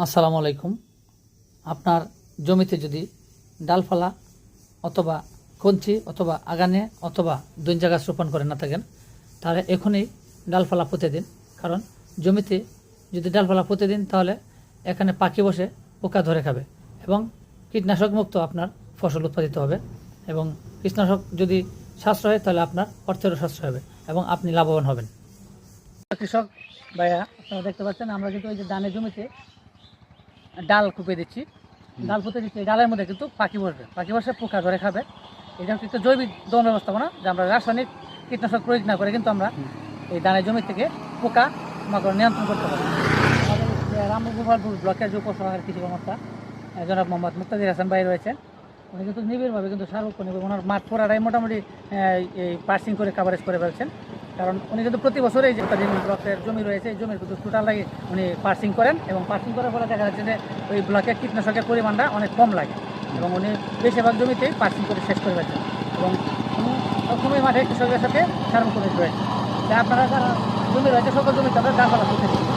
আসসালামু আলাইকুম। আপনার জমিতে যদি ডালপালা অথবা কঞ্চি অথবা আগানে অথবা দইঞ্জা গাছ রোপণ করে না থাকেন, তাহলে এখনই ডালপালা পুঁতে দিন। কারণ জমিতে যদি ডালপালা পুঁতে দিন তাহলে এখানে পাখি বসে পোকা ধরে খাবে এবং কীটনাশক মুক্ত আপনার ফসল উৎপাদিত হবে। এবং কীটনাশক যদি সাশ্রয় হয় তাহলে আপনার অর্থেরও সাশ্রয় হবে এবং আপনি লাভবান হবেন। কৃষক ভাইয়া, আপনারা দেখতে পাচ্ছেন আমরা কিন্তু ওই যে ধানের জমিতে ডাল কুপে দিচ্ছি, ডাল পুঁতে দিচ্ছি। এই ডালের মধ্যে কিন্তু পাখি বসে পোকা ধরে খাবে। এটা হচ্ছে একটা জৈবিক দমন ব্যবস্থাপনা, যে আমরা রাসায়নিক কীটনাশক প্রয়োগ না করে কিন্তু আমরা এই ধানের জমি থেকে পোকা মাকড় নিয়ন্ত্রণ করতে পারি। আমাদের রামগোপালপুর ব্লকের যে উপসহকারী কৃষি কর্মকর্তা জনাব মোহাম্মদ মুক্তাদির হাসান ভাই রয়েছেন, উনি কিন্তু নিবিড়ভাবে কিন্তু সার্বক্ষণিক ওনার মাঠ পোড়াটাই মোটামুটি এই পার্সিং করে কাভারেজ করে ফেলছেন। কারণ উনি কিন্তু প্রতি বছর এই যে ব্লকের জমি রয়েছে, এই জমির কিন্তু টোটাল লাগে উনি পার্সিং করেন এবং পার্সিং করার ফলে দেখা যাচ্ছে যে ওই ব্লকের কীটনাশকের পরিমাণটা অনেক কম লাগে এবং উনি বেশিরভাগ জমিতেই পার্সিং করে শেষ করে ফেলছেন এবং উনি সবসময় মাঠে কৃষকের সাথে সার্বক্ষণিক রয়েছে। তাই আপনারা যারা জমি রয়েছে সকল জমিতে আমরা ডালপালা পুঁতে দিই।